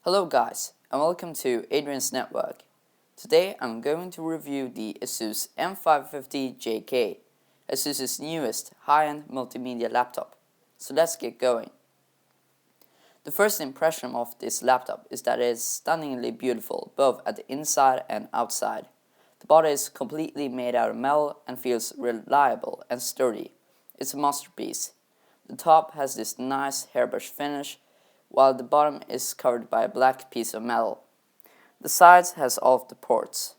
Hello guys, and welcome to Adrian's Network. Today I'm going to review the ASUS N550JK, ASUS's newest high-end multimedia laptop. So let's get going. The first impression of this laptop is that it is stunningly beautiful both at the inside and outside. The body is completely made out of metal and feels reliable and sturdy. It's a masterpiece. The top has this nice hairbrush finish, while the bottom is covered by a black piece of metal. The sides has all of the ports: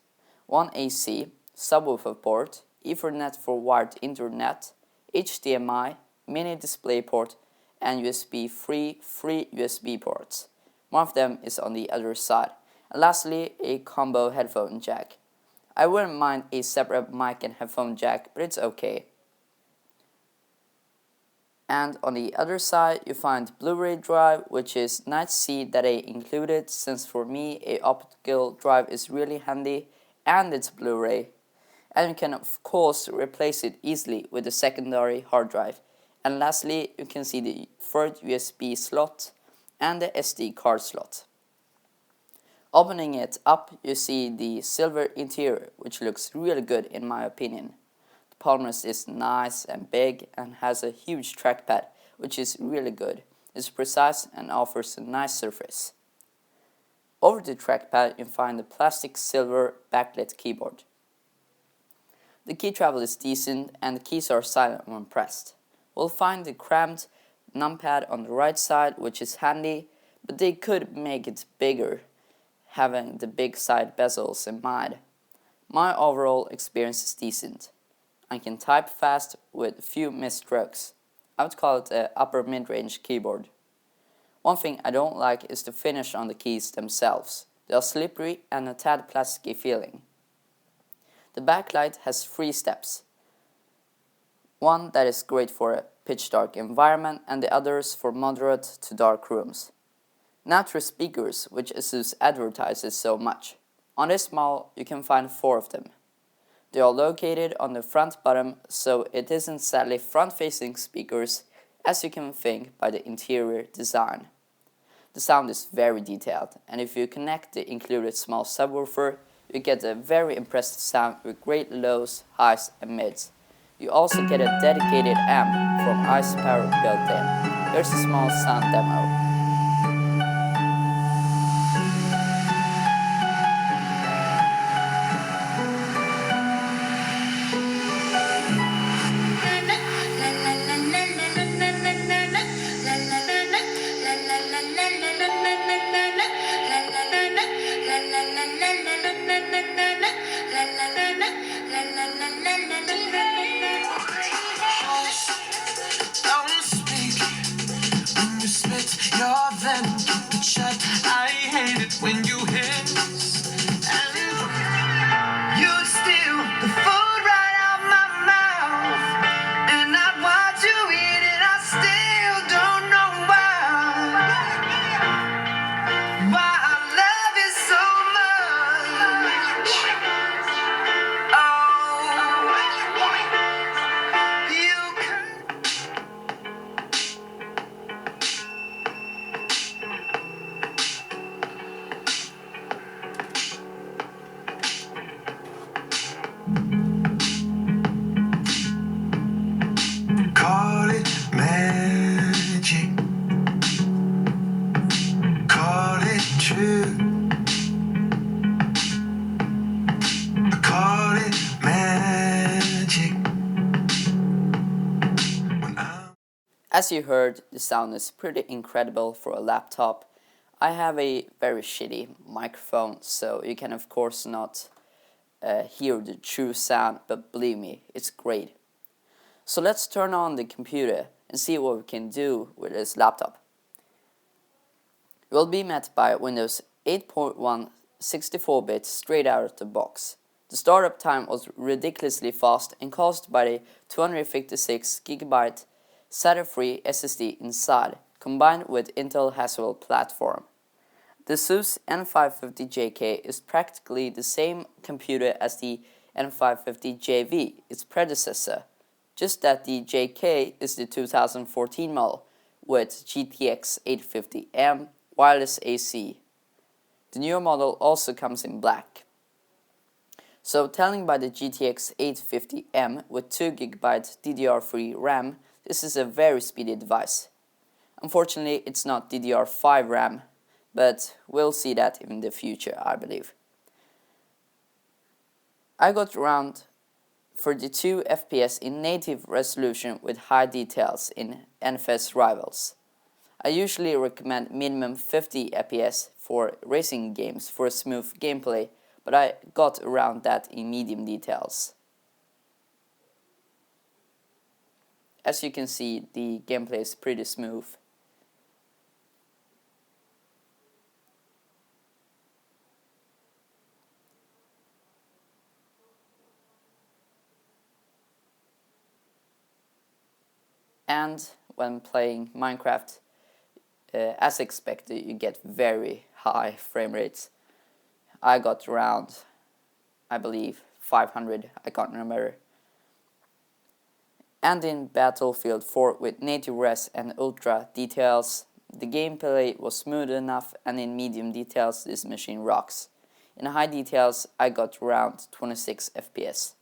one AC, subwoofer port, Ethernet for wired internet, HDMI, mini display port, and USB-free free USB ports. One of them is on the other side. And lastly, a combo headphone jack. I wouldn't mind a separate mic and headphone jack, but it's okay. And on the other side you find Blu-ray drive, which is nice to see that they included, since for me a optical drive is really handy, and it's Blu-ray. And you can of course replace it easily with a secondary hard drive. And lastly, you can see the third USB slot and the SD card slot. Opening it up, you see the silver interior, which looks really good in my opinion. The polymer is nice and big and has a huge trackpad, which is really good. It's precise and offers a nice surface. Over the trackpad you find the plastic silver backlit keyboard. The key travel is decent and the keys are silent when pressed. We'll find the cramped numpad on the right side, which is handy, but they could make it bigger, having the big side bezels in mind. My overall experience is decent. I can type fast with few misstrokes. I would call it an upper mid-range keyboard. One thing I don't like is the finish on the keys themselves. They are slippery and a tad plasticky feeling. The backlight has 3 steps. One that is great for a pitch dark environment and the others for moderate to dark rooms. Now to the speakers, which ASUS advertises so much. On this model you can find 4 of them. They are located on the front bottom, so it isn't sadly front-facing speakers, as you can think by the interior design. The sound is very detailed, and if you connect the included small subwoofer, you get a very impressive sound with great lows, highs and mids. You also get a dedicated amp from ICEpower built in. Here's a small sound demo. I hate it when you hiss, and you steal the food right out my mouth, and I watch you eat it. I still don't know why I love you so much. Oh, you can. Call it magic, call it true, call it magic. As you heard, the sound is pretty incredible for a laptop. I have a very shitty microphone, so you can of course not hear the true sound, but believe me, it's great. So let's turn on the computer and see what we can do with this laptop. We'll be met by Windows 8.1 64-bit straight out of the box. The startup time was ridiculously fast and caused by the 256GB SATA-free SSD inside, combined with Intel Haswell platform. The ASUS N550JK is practically the same computer as the N550JV, its predecessor, just that the JK is the 2014 model with GTX 850M wireless AC, The newer model also comes in black. So telling by the GTX 850M with 2GB DDR3 RAM, this is a very speedy device. Unfortunately, it's not DDR5 RAM, but we'll see that in the future, I believe. I got around 32 FPS in native resolution with high details in NFS rivals. I usually recommend minimum 50 FPS for racing games for a smooth gameplay, but I got around that in medium details. As you can see, the gameplay is pretty smooth. And when playing Minecraft, as expected, you get very high frame rates. I got around, I believe, 500, I can't remember. And in Battlefield 4 with native res and ultra details, the gameplay was smooth enough, and in medium details this machine rocks. In high details I got around 26 FPS.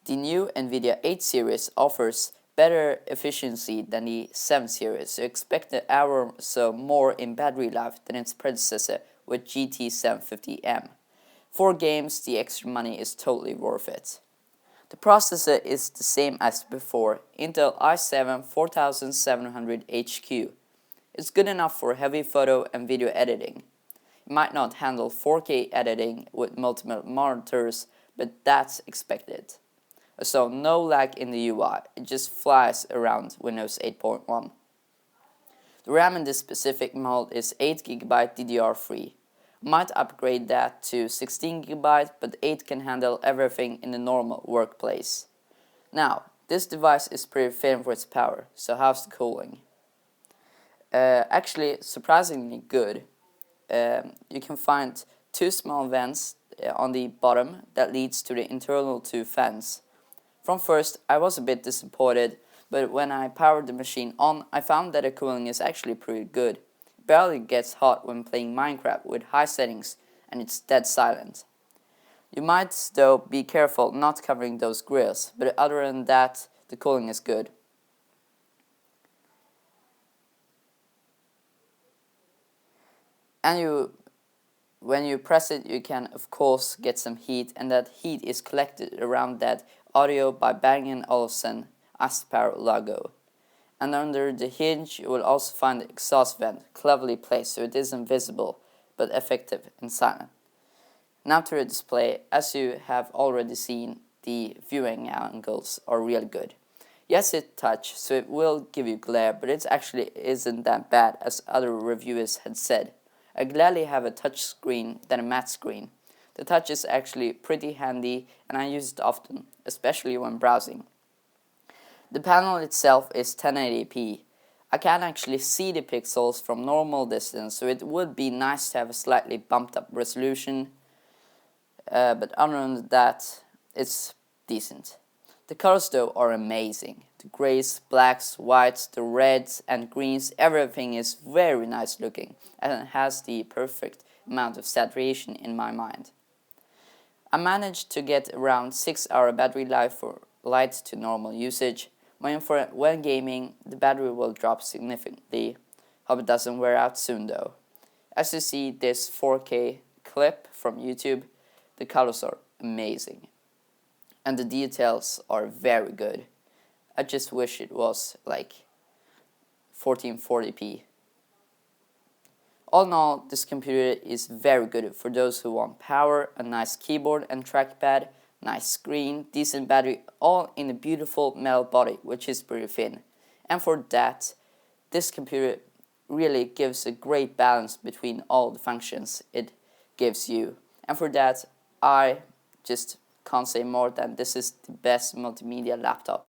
The new NVIDIA 8 series offers better efficiency than the 7 series, so expect an hour or so more in battery life than its predecessor with GT 750M. For games, the extra money is totally worth it. The processor is the same as before, Intel i7 4700HQ. It's good enough for heavy photo and video editing. It might not handle 4K editing with multiple monitors, but that's expected. So no lag in the UI, it just flies around Windows 8.1. The RAM in this specific model is 8GB DDR3. Might upgrade that to 16GB, but 8 can handle everything in the normal workplace. Now, this device is pretty thin for its power, so how's the cooling? Actually, surprisingly good. You can find two small vents on the bottom that leads to the internal two fans. From first, I was a bit disappointed, but when I powered the machine on, I found that the cooling is actually pretty good. It barely gets hot when playing Minecraft with high settings, and it's dead silent. You might, though, be careful not covering those grills, but other than that, the cooling is good. And when you press it, you can of course get some heat, and that heat is collected around that audio by banging Olufsen ICEpower logo. And under the hinge you will also find the exhaust vent, cleverly placed so it isn't visible, but effective and silent. Now to the display. As you have already seen, the viewing angles are really good. Yes, it's touch, so it will give you glare, but it actually isn't that bad as other reviewers had said. I gladly have a touch screen than a matte screen. The touch is actually pretty handy, and I use it often, especially when browsing. The panel itself is 1080p. I can actually see the pixels from normal distance, so it would be nice to have a slightly bumped up resolution, but other than that, it's decent. The colors though are amazing. The grays, blacks, whites, the reds and greens, everything is very nice looking, and it has the perfect amount of saturation in my mind. I managed to get around 6-hour battery life for light to normal usage. When gaming, the battery will drop significantly. Hope it doesn't wear out soon though. As you see this 4K clip from YouTube, the colors are amazing. And the details are very good. I just wish it was like 1440p. All in all, this computer is very good for those who want power, a nice keyboard and trackpad, nice screen, decent battery, all in a beautiful metal body, which is pretty thin. And for that, this computer really gives a great balance between all the functions it gives you. And for that, I just can't say more than this is the best multimedia laptop.